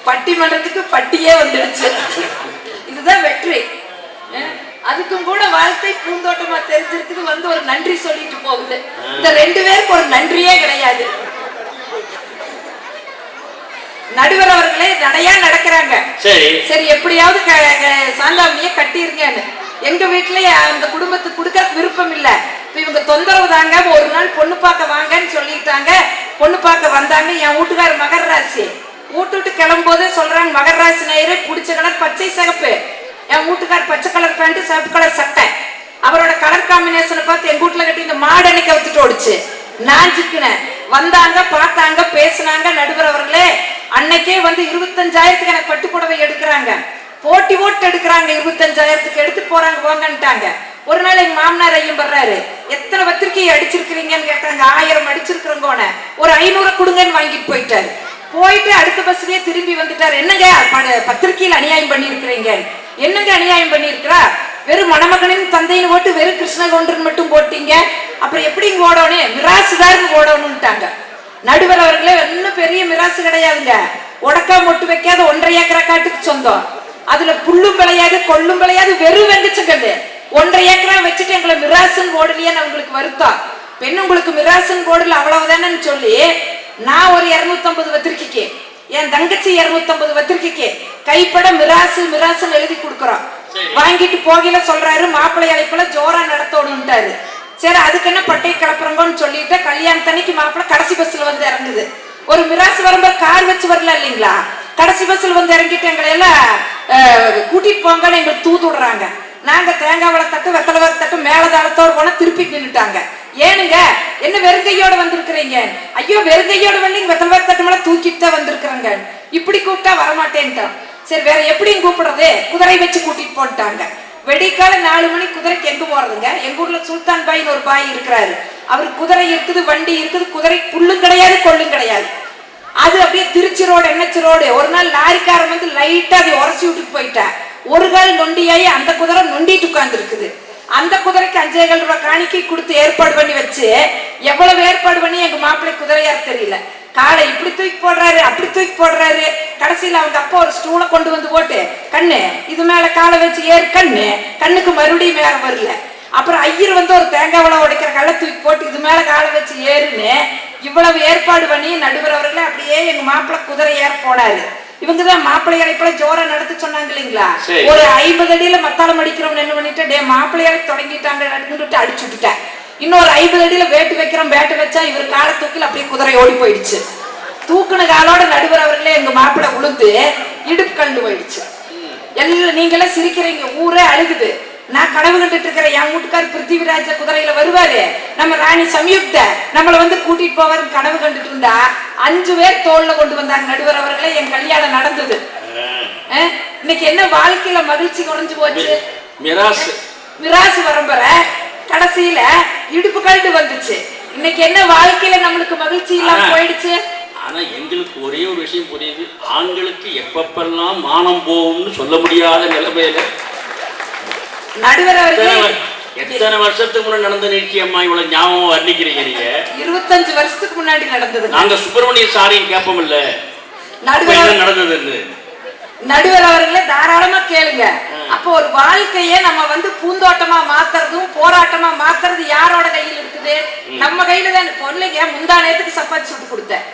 பட்டிமன்றத்துக்கு பட்டியே வந்துடுச்சு. இதுதான் வெற்றி. அதுக்கும் கூட வாழ்க்கை பூந்தோட்டமா தெரிஞ்சிருக்குது. வந்து ஒரு நன்றி சொல்லிட்டு போகுது. இந்த 2 பேருக்கு ஒரு நன்றியே கிடையாது. நடுவர் அவர்களே நடையா நடக்கிறாங்க. சரி எப்படியாவது சாந்தாமணிய கட்டிருங்கன்னு. எங்க வீட்டுல அந்த குடும்பத்துக்கு கொடுக்க விருப்பம் இல்ல. இவங்க தொந்தரவு தாங்க. ஒரு நாள் பொண்ணு பார்க்க வாங்கன்னு சொல்லிட்டாங்க. பொண்ணு பார்க்க வந்தாங்க. என் வீட்டுக்காரர் மகர ராசி. வீட்டு கிளம்பும் போதே சொல்றாங்க, மகர ராசி நேயரே பிடிச்ச கலர் பச்சை சிகப்பு. என் வீட்டுக்கார் பச்சை கலர் பேண்ட் சிவப்பு கலர் சட்டை. அவரோட கலர் காம்பினேஷனை பார்த்து எங்க வீட்டுல கட்டி இந்த மாடு அன்னைக்கு அவுத்துட்டு ஓடிச்சு. நான் சிக்கினேன். வந்தாங்க, பார்த்தாங்க, பேசினாங்க. நடுவர் அவர்களே அன்னைக்கே வந்து 25,000க்கு எனக்கு பட்டுப்புடவை எடுக்கிறாங்க. போட்டி ஓட்டு எடுக்கிறாங்க. 25,000க்கு எடுத்துட்டு போறாங்க போங்கன்ட்டாங்க. ஒரு நாள் எங்க மாமனார் ஐயம் பண்றாரு, எத்தனை பத்திரிக்கை அடிச்சிருக்கிறீங்கன்னு கேட்டாங்க. 1000 அடிச்சிருக்கிறோங்க. ஒரு 500 கொடுங்கன்னு வாங்கிட்டு போயிட்டாரு. போயிட்டு அடுத்த பஸ்லயே திரும்பி வந்துட்டாரு. என்னங்க பத்திரிகையில் அநியாயம் பண்ணி இருக்கிறீங்க? என்னங்க அநியாயம் பண்ணி இருக்கிறா? வெறும் மணமகனின் தந்தைன்னு போட்டு வெறும் கிருஷ்ணகவுண்டர் மட்டும் போட்டீங்க. அப்புறம் எப்படி இங்க ஓடணும்? மிராசுதாருக்கு ஓடணும்ட்டாங்க. நடுவர் அவர்களே இன்னும் பெரிய மிராசு கிடையாதுங்க. உடக்கா மொட்டு வைக்காத 1.5 ஏக்கரை காட்டுக்கு சொந்தம். அதுல புல்லும் விளையாது, கொள்ளும் விளையாது, வெறும் வெங்கச்சங்கல்லு. 1.5 ஏக்கரா வச்சுட்டு எங்களை மிராசுன்னு ஓடலையேன்னு அவங்களுக்கு வருத்தம். பெண் உங்களுக்கு மிராசுன்னு போடல அவ்வளவுதானு சொல்லி நான் ஒரு 250 பத்திரிக்கைக்கு, என் தங்கச்சி 250 பத்திரிக்கைக்கு கைப்பட மிராசுன்னு எழுதி கொடுக்குறோம். வாங்கிட்டு போகையில சொல்றாரு, மாப்பிள்ளை அழைப்புல ஜோரா நடத்தணும்ட்டாரு. சரி அதுக்கு என்ன பட்டை கிளப்புறங்கன்னு சொல்லிட்டு கல்யாணத்தன்னைக்கு மாப்பிள்ளை கடைசி பஸ்ல வந்து இறங்குது. ஒரு மிராசு வரும்போது கார் வச்சு வரல இல்லைங்களா, கடைசி பஸ்ல வந்து இறங்கிட்டு எங்களை எல்லாம் கூட்டிட்டு போங்கன்னு எங்களுக்கு தூது விடுறாங்க. நாங்க தேங்காய் வளை தட்டு வெத்தலை வளை தட்டு மேலதாளத்தோடு போனா திருப்பி நின்றுட்டாங்க. ஏனுங்க என்ன வெறுங்கையோட வந்திருக்கிறீங்க? ஐயோ வெறுங்கையோட வந்து வெத்தலை வளை தட்டு மேல தூக்கிட்டு தான் வந்திருக்கிறேங்க. இப்படி கூப்பிட்டா வரமாட்டேன்ட்டோம். சரி வேற எப்படின்னு கூப்பிடுறது? குதிரை வச்சு கூட்டிட்டு போட்டாங்க. வெடிக்கால 4 மணி குதிரைக்கு எங்க போறதுங்க? எங்க ஊர்ல சுல்தான் பாய்னு ஒரு பாய் இருக்கிறாரு. அவருக்கு குதிரை இருக்குது, வண்டி இருக்குது. குதிரை புல்லும் கிடையாது, கொள்ளும் கிடையாது. அது அப்படியே திருச்சி ரோடு, என்எச் ரோடு. ஒரு நாள் லாரிக்காரன் வந்து லைட்டா அதை உரசி விட்டுட்டு போயிட்டேன். ஒரு கால் நொண்டியாயி அந்த குதிரை நொண்டிட்டு உட்கார்ந்து இருக்குது. அந்த குதிரைக்கு 5,000 ரூபாய் காணிக்கை கொடுத்து ஏற்பாடு பண்ணி வச்சு எவ்வளவு ஏற்பாடு பண்ணி எங்க மாப்பிள்ளை குதிரையார் தெரியல. காலை இப்படி தூக்கி போடுறாரு, அப்படி தூக்கி போடுறாரு. கடைசியில அவங்க அப்பா ஒரு ஸ்டூலை கொண்டு வந்து போட்டு, கண்ணு இது மேல காலை வச்சு ஏறு கண்ணு, கண்ணுக்கு மறுபடியும் மேல வரல. அப்புறம் ஐயர் வந்து ஒரு தேங்காய் வளை உடைக்கிற கல்லை தூக்கி போட்டு இது மேல காலை வச்சு ஏறுன்னு இவ்வளவு ஏற்பாடு பண்ணி நடுவர் அவர்களே அப்படியே எங்க மாப்பிள்ளை குதிரை ஏற போனாரு. இவங்கதான் மாப்பிள்ளை அழைப்புல ஜோரா நடத்த சொன்னாங்க இல்லைங்களா. ஒரு 50 அடியில மத்தாளம் அடிக்கிறோம் என்ன பண்ணிட்டு, டே மாப்பிள்ளை அழைப்பு தொடங்கிட்டாங்க அடிச்சு விட்டுட்டேன். இன்னொரு 50 அடியில வேட்டு வைக்கிறோம். வேட்டு வச்சா இவர் காலை தூக்கில அப்படியே குதிரை ஓடி போயிடுச்சு. தூக்குன காலோட நடுவர் அவர்களே எங்க மாப்பிள்ளை உளுந்து இடுப்பு கண்டு போயிடுச்சு. எல்லாம் நீங்களாம் சிரிக்கிறீங்க, ஊரே அழுகுது. நான் கனவு கண்டுட்டு இருக்கிறேன், என் வீட்டுக்கார் பிருத்திவிராஜ குதிரையில வருவாரு, நம்ம ராணி சம்யுக்த நம்மளை வந்து கூட்டிட்டு போவாரு கனவு கண்டுட்டு இருந்தா 5 பேர் தோல்ல கொண்டு வந்தாங்க. நடுவர் அவர்களே என் கல்யாணம் நடந்தது. இன்னைக்கு என்ன வாழ்க்கையில மகிழ்ச்சி குறைஞ்சு போச்சு. மிராசு வரம்பற கடைசியில இடுப்பு கண்டு வந்துச்சு. இன்னைக்கு என்ன வாழ்க்கையில நம்மளுக்கு மகிழ்ச்சி இல்லாம போயிடுச்சு. ஆனா எங்களுக்கு ஒரே ஒரு விஷயம் புரியுது, ஆண்களுக்கு எப்பப்பெல்லாம் மானம் போகும்னு சொல்ல முடியாத நிலைமையில நடுவர் அவர்களே எத்தனை வருஷத்துக்கு முன்னாடி நடந்த நிகழ்ச்சி அம்மா இவ்வளவு ஞாபகம் வர்ணிக்கிறீங்க? நீங்க 25 வருஷத்துக்கு முன்னாடி நடந்தது. நாங்க சுப்பிரமணிய சாரியும் கேட்போம் இல்ல நடந்தது. நடுவர் அவர்களே தாராளமா கேளுங்க. அப்போ ஒரு வாழ்க்கைய நம்ம வந்து பூந்தோட்டமா மாத்துறதும் போராட்டமா மாத்துறது யாரோட கையில் இருக்குது? நம்ம கையில தான். பொருளைங்க முந்தா நேரத்துக்கு சப்பாத்தி சுட்டு கொடுத்தேன்.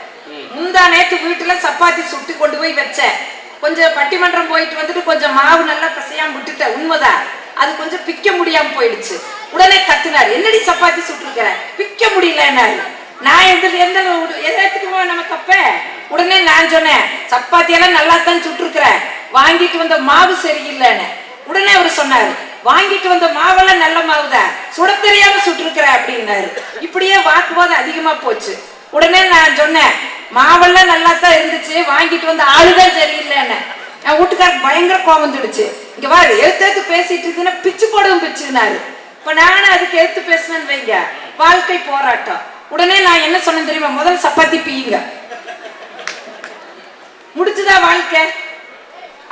முந்தா நேரத்து வீட்டுல சப்பாத்தி சுட்டு கொண்டு போய் வச்சேன். கொஞ்சம் பட்டிமன்றம் போயிட்டு வந்துட்டு கொஞ்சம் மாவு நல்லா பசையாம விட்டுட்டேன். உண்மைதான், அது கொஞ்சம் பிக்க முடியாம போயிடுச்சு. உடனே கத்துனாரு, என்னடி சப்பாத்தி சுட்டுருக்கிற, பிக்க முடியலன்னாரு. நான் எந்தத்துக்குமா நம்ம தப்ப? உடனே நான் சொன்னேன், சப்பாத்தி எல்லாம் நல்லா தான் சுட்டுருக்கிறேன், வாங்கிட்டு வந்த மாவு சரியில்லைன்னு. உடனே அவர் சொன்னாரு, வாங்கிட்டு வந்த மாவெல்லாம் நல்ல மாவுதான், சுட தெரியாம சுட்டுருக்கிற அப்படின்னாரு. இப்படியே வாக்குவாதம் அதிகமா போச்சு. உடனே நான் சொன்னேன், மாவெல்லாம் நல்லா தான் இருந்துச்சு, வாங்கிட்டு வந்த ஆளுதான் சரியில்லைன்னு. என் வீட்டுக்காரருக்கு பயங்கர கோபம் வந்துடுச்சு. இங்க பாரு, எழுத்து பேசிட்டு இருக்குன்னா பிச்சு போடவும் பிச்சுனாரு. இப்ப நானும் அதுக்கு எடுத்து பேசினேன்னு வைங்க, வாழ்க்கை போராட்டம். உடனே நான் என்ன சொன்னேன் தெரியுமா? முதல் சப்பாத்தி பீயுங்க, முடிச்சுதா வாழ்க்கை.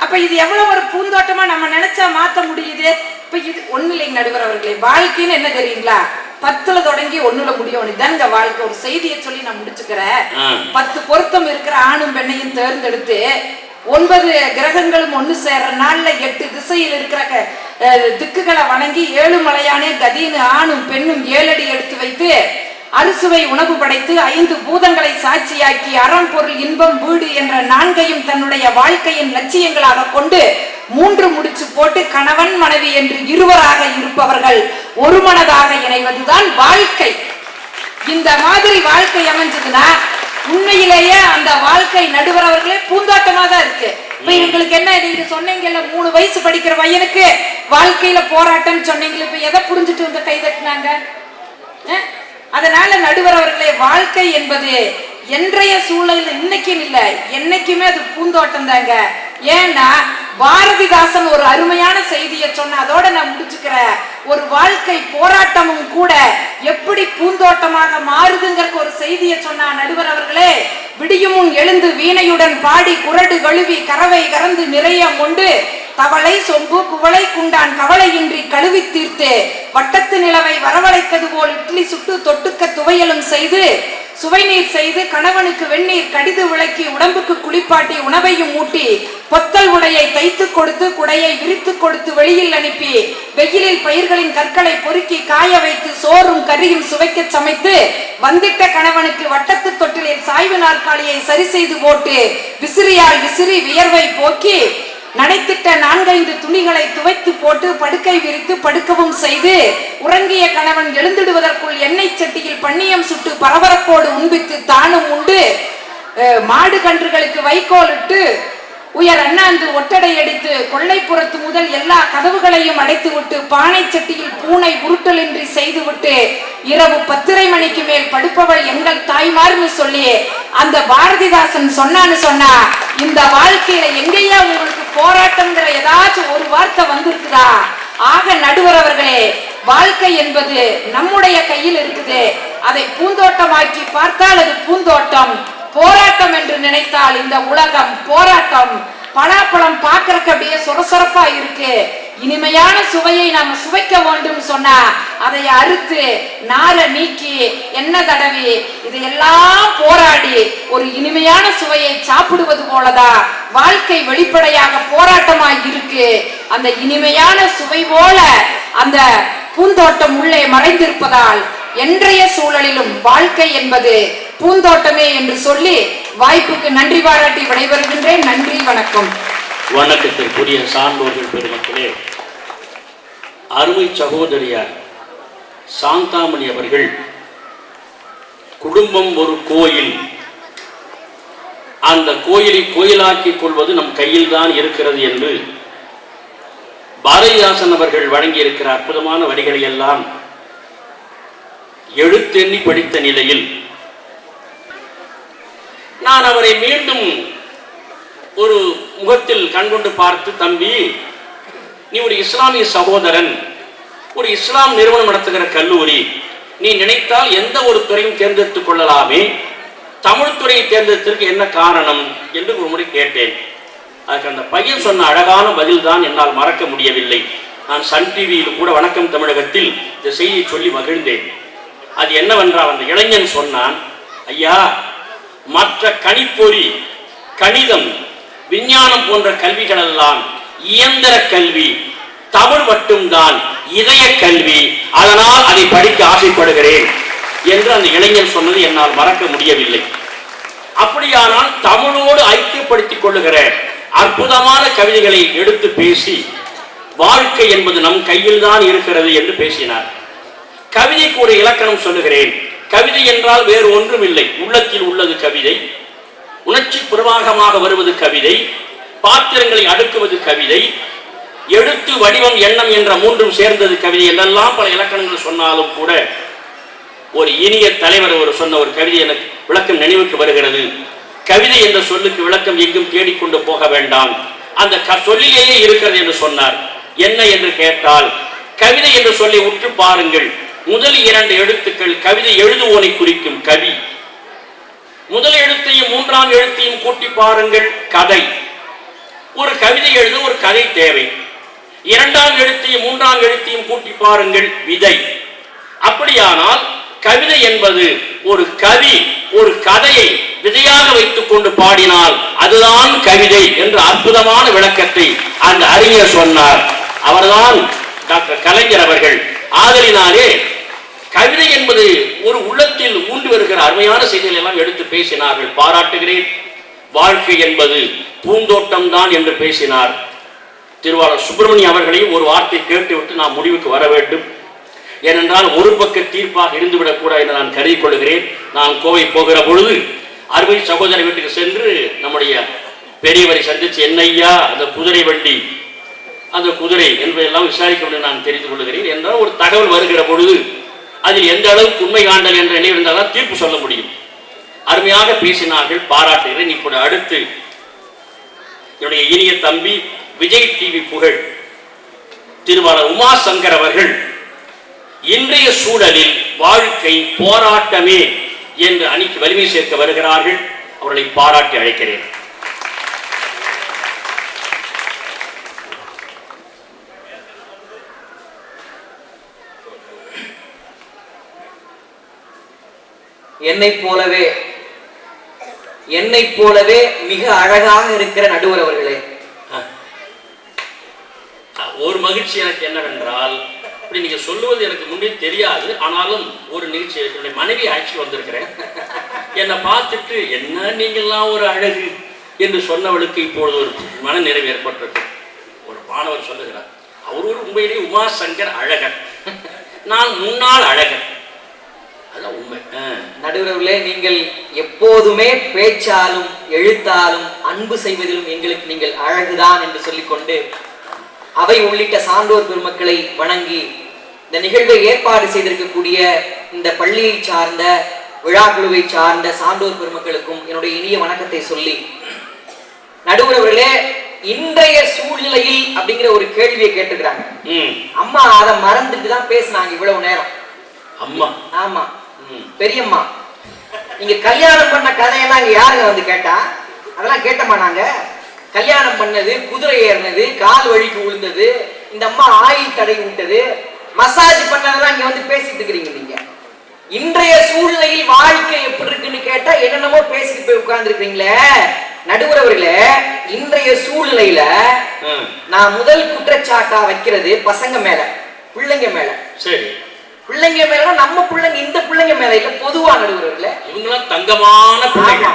அப்ப இது எவ்வளவு ஒரு பூந்தோட்டமா நம்ம நினைச்சா மாத்த முடியுது. இப்ப இது ஒண்ணு இல்லைங்க நடுவர் அவர்களே, வாழ்க்கைன்னு என்ன தெரியுங்களா? 10ல தொடங்கி 1ல முடியும். இதாங்க வாழ்க்கை. ஒரு செய்தியை சொல்லி நான் முடிச்சுக்கிறேன். 10 பொருத்தம் இருக்கிற ஆணும் பெண்ணையும் தேர்ந்தெடுத்து 9 கிரகங்களும் ஒண்ணு சேர்ற நாள்ல 8 திசையில் இருக்கிற திக்குகளை வணங்கி 7 மலையானே கதின்னு ஆணும் பெண்ணும் 7 அடி எடுத்து வைத்து அறுசுவை உணவு படைத்து 5 பூதங்களை சாட்சியாக்கி அறம் பொருள் இன்பம் வீடு என்ற 4ஐயும் தன்னுடைய வாழ்க்கையின் லட்சியங்களாக கொண்டு 3 முடிச்சு போட்டு கணவன் மனைவி என்று இருவராக இருப்பவர்கள் ஒரு மனதாக இணைவதுதான் வாழ்க்கை. இந்த மாதிரி வாழ்க்கை அமைஞ்சதுன்னா உண்மையிலேயே அந்த வாழ்க்கை நடுவர் அவர்களே பூந்தோட்டமா தான் இருக்கு. இப்ப இவங்களுக்கு என்ன, நீங்க சொன்னீங்கல்ல 3 வயசு படிக்கிற பையனுக்கு வாழ்க்கையில போராட்டம் சொன்னீங்களே, இப்ப எதை புரிஞ்சுட்டு இந்த கை தட்டினாங்க? அதனால நடுவர் அவர்களே, வாழ்க்கை என்பது இன்றைய சூழலில் இன்னைக்கும் இல்லை, என்னைக்குமே அது பூந்தோட்டம் தாங்க. ஏன்னா பாரதிதாசன் ஒரு அருமையான செய்தியை சொன்ன, அதோட நான் முடிச்சுக்கிறேன். ஒரு வாழ்க்கை போராட்டமும் கூட எப்படி பூந்தோட்டமாக மாறுதுங்கிறதுக்கு ஒரு செய்தியை சொன்னா நடுவர் அவர்களே. விடியுமுன் எழுந்து வீணையுடன் பாடி குரடு கழுவி கறவை கறந்து நிறைய கொண்டு தவளை சொம்பு குவளை குண்டான் கவலையின்றி கழுவி தீர்த்து வட்டத்து நிலவை வரவழைத்தது போல் இட்லி சுட்டு தொட்டுக்க துவையலும் செய்து சுவை நீர் செய்து கணவனுக்கு வெந்நீர் கடிது விளக்கி உடம்புக்கு குளிப்பாட்டி உணவையும் ஊட்டி பொத்தல் உடையை தைத்து கொடுத்து குடையை விரித்து கொடுத்து வெளியில் அனுப்பி வெயிலில் பயிர்களின் கற்களை பொறுக்கி காய வைத்து சோறும் கறியும் சுவைக்க சமைத்து வந்திட்ட கணவனுக்கு வட்டத்து தொட்டிலில் சாய்வு நாற்காலியை சரி செய்து போட்டு விசிறியால் விசிறி வியர்வை போக்கி நனைத்திட்ட 4-5 துணிகளை துவைத்து போட்டு படுக்கை விரித்து படுக்கவும் செய்து உறங்கிய கணவன் எழுந்திடுவதற்குள் எண்ணெய் சட்டியில் பன்னியம் சுட்டு பரபரப்போடு உண்பித்து தானும் உண்டு மாடு கன்றுகளுக்கு வைக்கோல் இட்டு உயர் அண்ணாந்து ஒட்டடை அடித்து கொள்ளைப்புறத்து முதல் எல்லா கதவுகளையும் அடைத்து விட்டு பானை சட்டியில் பூனை உருட்டலின்றி செய்துவிட்டு இரவு 10:30 மணிக்கு மேல் படுப்பவள் எங்கள் தாய்மார்னு சொல்லி அந்த பாரதிதாசன் சொன்னான்னு சொன்னா, இந்த வாழ்க்கையில எங்கேயா உங்களுக்கு போராட்டம்ங்கிற ஏதாச்சும் ஒரு வார்த்தை வந்திருக்குதா? ஆக நடுவர் அவர்களே, வாழ்க்கை என்பது நம்முடைய கையில் இருக்குது. அதை பூந்தோட்டமாக்கி பார்த்தால் அது பூந்தோட்டம், போராட்டம் என்று நினைத்தால் இந்த உலகம் போராட்டம். பலாப்பழம் பார்க்கறதுக்கு அப்படியே சொரசொரப்பா இருக்கு, இனிமையான சுவையை நாம சுவைக்க வேண்டும் சொன்னா அதை அறுத்து நாரை நீக்கி எண்ணெய் தடவி இதையெல்லாம் போராடி ஒரு இனிமையான சுவையை சாப்பிடுவது போலதான் வாழ்க்கை வெளிப்படையாக போராட்டமாய் இருக்கு. அந்த இனிமையான சுவை போல அந்த பூந்தோட்டம் உள்ளே மறைந்திருப்பதால் இன்றைய சூழலிலும் வாழ்க்கை என்பது பூந்தோட்டமே என்று சொல்லி வாய்ப்புக்கு நன்றி பாராட்டி விடைபெறுகின்றேன். நன்றி, வணக்கம். வணக்கத்திற்குரிய சான்றோர்கள் பெருமக்களே, அருமை சகோதரியார் சாந்தாமணி அவர்கள் குடும்பம் ஒரு கோயில், அந்த கோயிலை கோயிலாக்கிக் கொள்வது நம் கையில் தான் இருக்கிறது என்று பாரதிதாசன் அவர்கள் வழங்கியிருக்கிற அற்புதமான வரிகளை எல்லாம் எழுத்தெண்ணி படித்த நிலையில் நான் அவரை மீண்டும் ஒரு முகத்தில் கண்கொண்டு பார்த்து, தம்பி, நீ ஒரு இஸ்லாமிய சகோதரன், ஒரு இஸ்லாம் நிறுவனம் நடத்துகிற கல்லூரி, நீ நினைத்தால் எந்த ஒரு துறையும் தேர்ந்தெடுத்துக் கொள்ளலாமே, தமிழ் துறையை தேர்ந்தெடுத்ததற்கு என்ன காரணம் என்று ஒரு முறை கேட்டேன். அதுக்கு அந்த பையன் சொன்ன அழகான பதில் தான் என்னால் மறக்க முடியவில்லை. நான் சன் டிவியில் கூட வணக்கம் தமிழகத்தில் இந்த செய்தியை சொல்லி மகிழ்ந்தேன். அது என்னவென்றால், அந்த இளைஞன் சொன்னான், ஐயா, மற்ற கணிப்பொறி, கணிதம், விஞ்ஞானம் போன்ற கல்விகள் எல்லாம் இயந்திர கல்வி, தமிழ் மட்டும்தான் இதய கல்வி, அதனால் அதை படிக்க ஆசைப்படுகிறேன் என்று அந்த இளைஞன் சொன்னது என்னால் மறக்க முடியவில்லை. அப்படியானால் தமிழோடு ஐக்கியப்படுத்திக் கொள்ளுகிற அற்புதமான கவிதைகளை எடுத்து பேசி வாழ்க்கை என்பது நம் கையில் தான் இருக்கிறது என்று பேசினார். கவிதைக்கு ஒரு இலக்கணம் சொல்லுகிறேன். கவிதை என்றால் வேறு ஒன்றும் இல்லை, உள்ளத்தில் உள்ளது கவிதை, உணர்ச்சி பிரவாகமாக வருவது கவிதை, பாத்திரங்களை அடுக்குவது கவிதை, எழுத்து வடிவம் எண்ணம் என்ற மூன்றும் சேர்ந்தது கவிதை என்றெல்லாம் பல இலக்கணங்கள் சொன்னாலும் கூட ஒரு இனிய தலைவர் ஒரு சொன்ன ஒரு கவிதை எனக்கு விளக்கம் நினைவுக்கு வருகிறது. கவிதை என்ற சொல்லுக்கு விளக்கம் எங்கும் தேடிக்கொண்டு போக வேண்டாம், அந்த சொல்லிலேயே இருக்கிறது என்று சொன்னார். என்ன என்று கேட்டால், கவிதை என்று சொல்லி உற்று பாருங்கள். முதல் 2 எழுத்துக்கள் கவிதை எழுதுவோனை குறிக்கும் கவி. முதல் எழுத்தையும் 3ஆம் எழுத்தையும் கூட்டி பாருங்கள் கதை. ஒரு கவிதை எழுத ஒரு கதை தேவை. 2ஆம் எழுத்தையும் 3ஆம் எழுத்தையும் கூட்டி பாருங்கள் விதை. அப்படியானால் கவிதை என்பது ஒரு கவி ஒரு கதையை விதையாக வைத்துக் கொண்டு பாடினால் அதுதான் கவிதை என்று அற்புதமான விளக்கத்தை அந்த அறிஞர் சொன்னார். அவர்தான் டாக்டர் கலைஞர் அவர்கள். ஆதலினாலே கவிதை என்பது ஒரு உள்ளத்தில் ஊண்டு வருகிற அருமையான செய்திகள் எல்லாம் எடுத்து பேசினார்கள். பாராட்டுகிறேன். வாழ்க்கை என்பது பூந்தோட்டம் தான் என்று பேசினார். திருவாளர் சுப்பிரமணியம் அவர்களையும் ஒரு வார்த்தை கேட்டுவிட்டு நாம் முடிவுக்கு வர வேண்டும். ஏனென்றால் ஒரு பக்க தீர்ப்பாக இருந்துவிடக் கூடாது என்று நான் கருதி கொள்கிறேன். நான் கோவை போகிற பொழுது அருமை சகோதர வீட்டுக்கு சென்று நம்முடைய பெரியவரை சந்தித்து என்னையா அந்த குதிரை வண்டி அந்த குதிரை என்பதெல்லாம் விசாரிக்க வேண்டும் நான் தெரிந்து கொள்கிறேன். என்றால் ஒரு தகவல் வருகிற பொழுது அதில் எந்த அளவுக்கு உண்மை காண்டல் என்ற நினைவு இருந்தால்தான் தீர்ப்பு சொல்ல முடியும். அருமையாக பேசினார்கள். பாராட்டுகிறேன். இப்போது அடுத்து என்னுடைய இனிய தம்பி விஜய் டிவி புகழ் திருவாளர் உமாசங்கர் அவர்கள் இன்றைய சூழலில் வாழ்க்கை போராட்டமே என்று அணிக்கு வலிமை சேர்க்க வருகிறார்கள். அவர்களை பாராட்டி அழைக்கிறேன். என்னை போலவே மிக அழகாக இருக்கிற நடுவர் அவர்களே, ஒரு மகிழ்ச்சி எனக்கு என்னவென்றால், இப்படி நீங்க சொல்லுவது எனக்கு முன்னே தெரியாது. ஆனாலும் ஒரு நிகழ்ச்சி என்னுடைய மனைவி ஆட்சி வந்திருக்கிறேன். என்னை பார்த்துட்டு என்ன நீங்கள்லாம் ஒரு அழகு என்று சொன்னவளுக்கு இப்பொழுது ஒரு மன நிறைவு ஏற்பட்டிருக்கு. ஒரு மாணவர் சொல்லுகிறார், அவர் ஒரு உண்மையிலே உமாசங்கர் அழகன், நான் முன்னாள் அழகன். அதான் உண்மை. நடுவர்களே, நீங்கள் எப்போதுமே பேச்சாலும் எழுத்தாலும் அன்பு செய்வதிலும் எங்களுக்கு நீங்கள் அழகுதான் என்று சொல்லிக்கொண்டு அவை உள்ளிட்ட சான்றோர் பெருமக்களை வணங்கி இந்த நிகழ்வை ஏற்பாடு செய்திருக்கக்கூடிய இந்த பள்ளியை சார்ந்த விழாக்குழுவை சார்ந்த சான்றோர் பெருமக்களுக்கும் என்னுடைய இனிய வணக்கத்தை சொல்லி, நடுவர்களே, இன்றைய சூழ்நிலையில் அப்படிங்கிற ஒரு கேள்வியை கேட்டுக்கிறாங்க. அம்மா அதை மறந்துட்டு தான் பேசினாங்க இவ்வளவு நேரம். அம்மா? ஆமா, பெரியம்மா. நீங்க கல்யாணம் பண்ண கதையெல்லாம் இங்க யாருங்க வந்து கேட்டா? அதெல்லாம் கேட்டோமா நாங்க? கல்யாணம் பண்ணது, குதிரை ஏறினது, கால் வழிக்கு விழுந்தது, இந்த அம்மா ஆயில் தடை விட்டது, மசாஜ் பண்ணதான் இங்க வந்து பேசிட்டு இருக்கிறீங்க. நீங்க இன்றைய சூழ்நிலையில் வாழ்க்கை எப்படி இருக்குன்னு கேட்டா என்னென்னமோ பேசிட்டு போய் உட்கார்ந்து இருக்கீங்களே. நடுவர் அவர்களே, இன்றைய சூழ்நிலையில நான் முதல் குற்றச்சாட்டா வைக்கிறது பசங்க மேல, பிள்ளைங்க மேல. சரி, பிள்ளைங்க மேல நம்ம பிள்ளைங்க, இந்த பிள்ளைங்க மேல இல்ல, பொதுவா நடுவர் அவர்களே. இவங்களாம் தங்கமான பிள்ளைங்க.